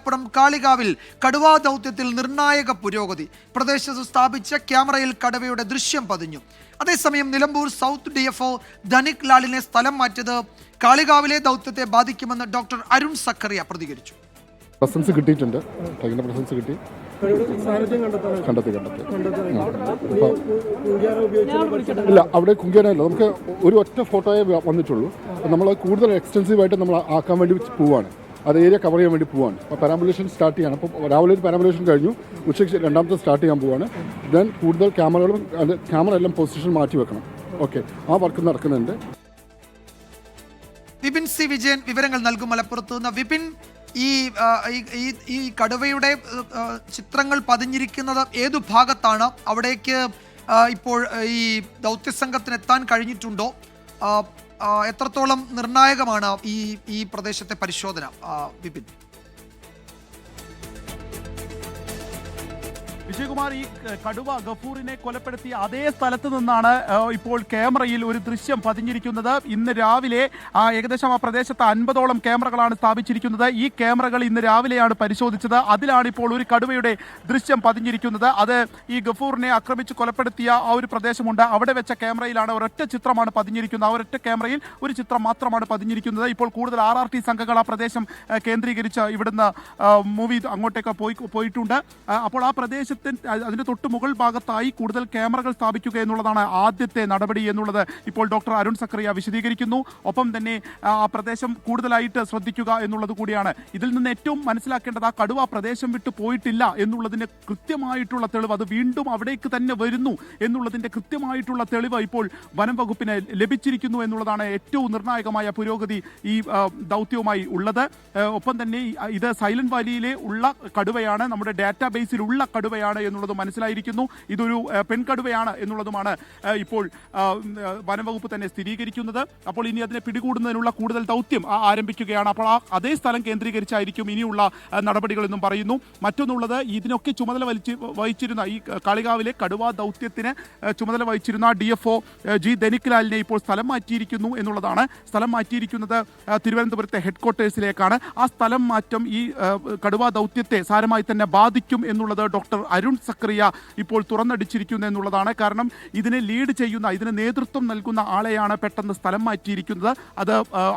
പ്പുറം കാളികാവിൽ കടുവാ ദൗത്യത്തിൽ നിർണായക പുരോഗതി. പ്രദേശത്ത് സ്ഥാപിച്ച ക്യാമറയിൽ കടുവയുടെ ദൃശ്യം പതിഞ്ഞു. അതേസമയം നിലമ്പൂർ സൗത്ത് DFO ധനിക് ലാലിനെ സ്ഥലം മാറ്റിയത് കാളികാവിലെ ദൗത്യത്തെ ബാധിക്കുമെന്ന് ഡോക്ടർ അരുൺ സക്കറിയ പ്രതികരിച്ചു. പ്രസൻസ് കിട്ടിയിട്ടുണ്ട്, പ്രസൻസ് കിട്ടി, കണ്ടെത്തി. ഇല്ല, അവിടെ കുങ്കിയാനല്ല, നമുക്ക് ഒരു ഒറ്റ ഫോട്ടോയെ വന്നിട്ടുള്ളൂ. നമ്മൾ കൂടുതൽ എക്സ്റ്റെൻസീവായിട്ട് നമ്മൾ ആക്കാൻ വേണ്ടി പോവുകയാണ്, അത് ഏരിയ കവർ ചെയ്യാൻ വേണ്ടി പോവാണ്. അപ്പോൾ പാരാമ്പുലേഷൻ സ്റ്റാർട്ട് ചെയ്യണം. അപ്പോൾ രാവിലെ ഒരു പാരാമ്പുലേഷൻ കഴിഞ്ഞു, ഉച്ചയ്ക്ക് രണ്ടാമത്തെ സ്റ്റാർട്ട് ചെയ്യാൻ പോവാണ്. ദെൻ കൂടുതൽ ക്യാമറകളും ക്യാമറ എല്ലാം പൊസിഷൻ മാറ്റി വെക്കണം. ഓക്കെ, ആ വർക്ക് നടക്കുന്നുണ്ട്. വിപിൻ സി വിജയൻ വിവരങ്ങൾ നൽകും മലപ്പുറത്ത് നിന്ന്. വിപിൻ, ഈ കടുവയുടെ ചിത്രങ്ങൾ പതിഞ്ഞിരിക്കുന്നത് ഏതു ഭാഗത്താണ്? അവിടേക്ക് ഇപ്പോൾ ഈ ദൗത്യസംഘത്തിന് എത്താൻ കഴിഞ്ഞിട്ടുണ്ടോ? എത്രത്തോളം നിർണായകമാണ് ഈ പ്രദേശത്തെ പരിശോധന, വിപിൻ? വിജയകുമാർ, ഈ കടുവ ഗഫൂറിനെ കൊലപ്പെടുത്തിയ അതേ സ്ഥലത്ത് നിന്നാണ് ഇപ്പോൾ ക്യാമറയിൽ ഒരു ദൃശ്യം പതിഞ്ഞിരിക്കുന്നത്. ഇന്ന് രാവിലെ ഏകദേശം ആ പ്രദേശത്ത് 50ഓളം ക്യാമറകളാണ് സ്ഥാപിച്ചിരിക്കുന്നത്. ഈ ക്യാമറകൾ ഇന്ന് രാവിലെയാണ് പരിശോധിച്ചത്. അതിലാണ് ഇപ്പോൾ ഒരു കടുവയുടെ ദൃശ്യം പതിഞ്ഞിരിക്കുന്നത്. അത് ഈ ഗഫൂറിനെ ആക്രമിച്ച് കൊലപ്പെടുത്തിയ ആ ഒരു പ്രദേശമുണ്ട്, അവിടെ വെച്ച ക്യാമറയിലാണ് ഒരൊറ്റ ചിത്രമാണ് പതിഞ്ഞിരിക്കുന്നത്. ആ ഒരൊറ്റ ക്യാമറയിൽ ഒരു ചിത്രം മാത്രമാണ് പതിഞ്ഞിരിക്കുന്നത്. ഇപ്പോൾ കൂടുതൽ RRT സംഘങ്ങൾ ആ പ്രദേശം കേന്ദ്രീകരിച്ച് ഇവിടുന്ന് മൂവി അങ്ങോട്ടേക്ക് പോയിട്ടുണ്ട്. അപ്പോൾ ആ പ്രദേശത്ത് അതിന്റെ തൊട്ട് മുകൾ ഭാഗത്തായി കൂടുതൽ ക്യാമറകൾ സ്ഥാപിക്കുക എന്നുള്ളതാണ് ആദ്യത്തെ നടപടി എന്നുള്ളത് ഇപ്പോൾ ഡോക്ടർ അരുൺ സക്കറിയ വിശദീകരിക്കുന്നു. ഒപ്പം തന്നെ ആ പ്രദേശം കൂടുതലായിട്ട് ശ്രദ്ധിക്കുക എന്നുള്ളത് കൂടിയാണ്. ഇതിൽ നിന്ന് ഏറ്റവും മനസ്സിലാക്കേണ്ടത് ആ കടുവ പ്രദേശം വിട്ടു പോയിട്ടില്ല എന്നുള്ളതിന് കൃത്യമായിട്ടുള്ള തെളിവ്, അത് വീണ്ടും അവിടേക്ക് തന്നെ വരുന്നു എന്നുള്ളതിന്റെ കൃത്യമായിട്ടുള്ള തെളിവ് ഇപ്പോൾ വനം വകുപ്പിന് ലഭിച്ചിരിക്കുന്നു എന്നുള്ളതാണ് ഏറ്റവും നിർണായകമായ പുരോഗതി ഈ ദൗത്യവുമായി ഉള്ളത്. ഒപ്പം തന്നെ ഇത് സൈലന്റ് വാലിയിലെ ഉള്ള കടുവയാണ്, നമ്മുടെ ഡാറ്റാബേസിൽ ഉള്ള കടുവയാണ് എന്നുള്ളത് മനസ്സിലായിരിക്കുന്നു. ഇതൊരു പെൺകടുവയാണ് എന്നുള്ളതുമാണ് ഇപ്പോൾ വനംവകുപ്പ് തന്നെ സ്ഥിരീകരിക്കുന്നത്. അപ്പോൾ ഇനി അതിനെ പിടികൂടുന്നതിനുള്ള കൂടുതൽ ദൗത്യം ആരംഭിക്കുകയാണ്. അപ്പോൾ അതേ സ്ഥലം കേന്ദ്രീകരിച്ചായിരിക്കും ഇനിയുള്ള നടപടികൾ എന്നും പറയുന്നു. മറ്റൊന്നുള്ളത്, ഇതിനൊക്കെ ചുമതല വഹിച്ചിരുന്ന ഈ കാളികാവിലെ കടുവാ ദൗത്യത്തിന് ചുമതല വഹിച്ചിരുന്ന DFO G ധനിക് ലാലിനെ ഇപ്പോൾ സ്ഥലം മാറ്റിയിരിക്കുന്നു എന്നുള്ളതാണ്. സ്ഥലം മാറ്റിയിരിക്കുന്നത് തിരുവനന്തപുരത്തെ ഹെഡ്ക്വാർട്ടേഴ്സിലേക്കാണ്. ആ സ്ഥലം മാറ്റം ഈ കടുവാ ദൗത്യത്തെ സാരമായി തന്നെ ബാധിക്കും എന്നുള്ളത് ഡോക്ടർ അരുൺ സക്കറിയ ഇപ്പോൾ തുറന്നടിച്ചിരിക്കുന്നു എന്നുള്ളതാണ്. കാരണം ഇതിനെ ലീഡ് ചെയ്യുന്ന, ഇതിന് നേതൃത്വം നൽകുന്ന ആളെയാണ് പെട്ടെന്ന് സ്ഥലം മാറ്റിയിരിക്കുന്നത്.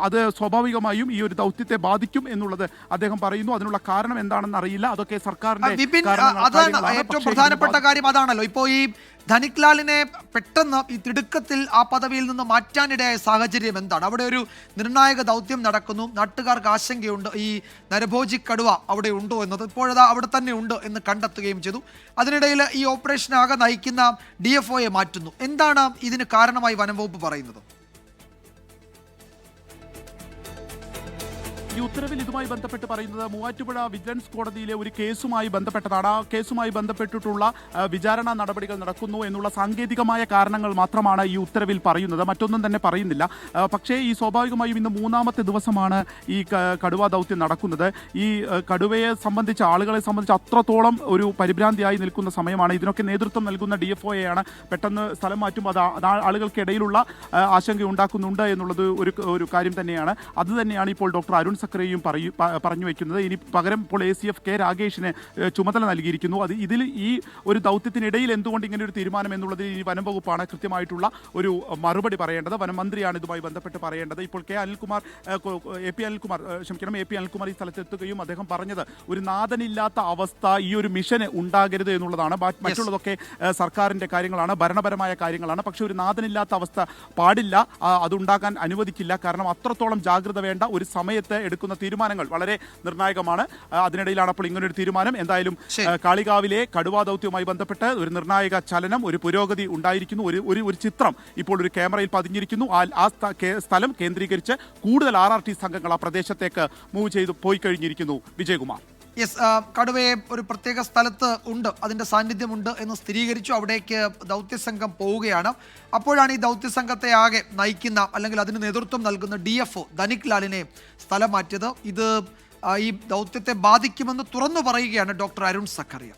അത് സ്വാഭാവികമായും ഈ ഒരു ദൗത്യത്തെ ബാധിക്കും എന്നുള്ളത് അദ്ദേഹം പറയുന്നു. അതിനുള്ള കാരണം എന്താണെന്ന് അറിയില്ല, അതൊക്കെ സർക്കാരിന്റെ ഏറ്റവും പ്രധാനപ്പെട്ട കാര്യം അതാണല്ലോ. ഇപ്പോൾ ഈ ധനിക് ലാലിനെ പെട്ടെന്ന് ഈ തിടുക്കത്തിൽ ആ പദവിയിൽ നിന്ന് മാറ്റാനിടയായ സാഹചര്യം എന്താണ്? അവിടെ ഒരു നിർണായക ദൗത്യം നടക്കുന്നു, നാട്ടുകാർക്ക് ആശങ്കയുണ്ട് ഈ നരഭോജി കടുവ അവിടെ ഉണ്ടോ എന്നത്. ഇപ്പോഴത് അവിടെ തന്നെ ഉണ്ട് എന്ന് കണ്ടെത്തുകയും ചെയ്തു. അതിനിടയിൽ ഈ ഓപ്പറേഷനാകെ നയിക്കുന്ന DFOയെ മാറ്റുന്നു. എന്താണ് ഇതിന് കാരണമായി വനം വകുപ്പ് പറയുന്നത്? ഈ ഉത്തരവിൽ ഇതുമായി ബന്ധപ്പെട്ട് പറയുന്നത് മൂവാറ്റുപുഴ വിജിലൻസ് കോടതിയിലെ ഒരു കേസുമായി ബന്ധപ്പെട്ടതാണ്. ആ കേസുമായി ബന്ധപ്പെട്ടിട്ടുള്ള വിചാരണ നടപടികൾ നടക്കുന്നു എന്നുള്ള സാങ്കേതികമായ കാരണങ്ങൾ മാത്രമാണ് ഈ ഉത്തരവിൽ പറയുന്നത്, മറ്റൊന്നും തന്നെ പറയുന്നില്ല. പക്ഷേ ഈ സ്വാഭാവികമായും ഇന്ന് 3ാമത്തെ ദിവസമാണ് ഈ കടുവാ ദൗത്യം നടക്കുന്നത്. ഈ കടുവയെ സംബന്ധിച്ച്, ആളുകളെ സംബന്ധിച്ച് അത്രത്തോളം ഒരു പരിഭ്രാന്തിയായി നിൽക്കുന്ന സമയമാണ്. ഇതിനൊക്കെ നേതൃത്വം നൽകുന്ന DFOയെയാണ് പെട്ടെന്ന് സ്ഥലം മാറ്റുമ്പോൾ അത് ആളുകൾക്കിടയിലുള്ള ആശങ്ക ഉണ്ടാക്കുന്നുണ്ട് എന്നുള്ളത് ഒരു കാര്യം തന്നെയാണ്. അത് തന്നെയാണ് ഇപ്പോൾ ഡോക്ടർ അരുൺ സക്കറിയയും പറഞ്ഞു വയ്ക്കുന്നത്. ഇനി പകരം ഇപ്പോൾ ACF K രാഗേഷിന് ചുമതല നൽകിയിരിക്കുന്നു. ഇതിൽ ഈ ഒരു ദൗത്യത്തിനിടയിൽ എന്തുകൊണ്ട് ഇങ്ങനെ ഒരു തീരുമാനം എന്നുള്ളതിൽ ഈ വനം വകുപ്പാണ് കൃത്യമായിട്ടുള്ള ഒരു മറുപടി പറയേണ്ടത്. വനം മന്ത്രിയാണ് ഇതുമായി ബന്ധപ്പെട്ട് പറയേണ്ടത്. ഇപ്പോൾ AP അനിൽകുമാർ ഈ സ്ഥലത്തെത്തുകയും അദ്ദേഹം പറഞ്ഞത് ഒരു നാഥനില്ലാത്ത അവസ്ഥ ഈ ഒരു മിഷന് ഉണ്ടാകരുത് എന്നുള്ളതാണ്. മറ്റുള്ളതൊക്കെ സർക്കാരിന്റെ കാര്യങ്ങളാണ്, ഭരണപരമായ കാര്യങ്ങളാണ്. പക്ഷെ ഒരു നാഥനില്ലാത്ത അവസ്ഥ പാടില്ല, അതുണ്ടാകാൻ അനുവദിക്കില്ല. കാരണം അത്രത്തോളം ജാഗ്രത വേണ്ട ഒരു സമയത്ത് എടുക്കുന്ന തീരുമാനങ്ങൾ വളരെ നിർണായകമാണ്. അതിനിടയിലാണ് അപ്പോൾ ഇങ്ങനൊരു തീരുമാനം. എന്തായാലും കാളികാവിലെ കടുവാ ദൗത്യവുമായി ബന്ധപ്പെട്ട് ഒരു നിർണായക ചലനം, ഒരു പുരോഗതി ഉണ്ടായിരിക്കുന്നു. ഒരു ചിത്രം ഇപ്പോൾ ഒരു ക്യാമറയിൽ പതിഞ്ഞിരിക്കുന്നു. ആ സ്ഥലം കേന്ദ്രീകരിച്ച് കൂടുതൽ RRT സംഘങ്ങൾ ആ പ്രദേശത്തേക്ക് മൂവ് ചെയ്ത് പോയി കഴിഞ്ഞിരിക്കുന്നു. വിജയകുമാർ, കടുവയെ ഒരു പ്രത്യേക സ്ഥലത്ത് ഉണ്ട്, അതിൻ്റെ സാന്നിധ്യമുണ്ട് എന്ന് സ്ഥിരീകരിച്ചു. അവിടേക്ക് ദൗത്യസംഘം പോവുകയാണ്. അപ്പോഴാണ് ഈ ദൗത്യസംഘത്തെ ആകെ നയിക്കുന്ന, അല്ലെങ്കിൽ അതിന് നേതൃത്വം നൽകുന്ന DFO ധനിക് ലാലിനെ സ്ഥലം മാറ്റിയത്. ഇത് ഈ ദൗത്യത്തെ ബാധിക്കുമെന്ന് തുറന്നു പറയുകയാണ് ഡോക്ടർ അരുൺ സക്കറിയ.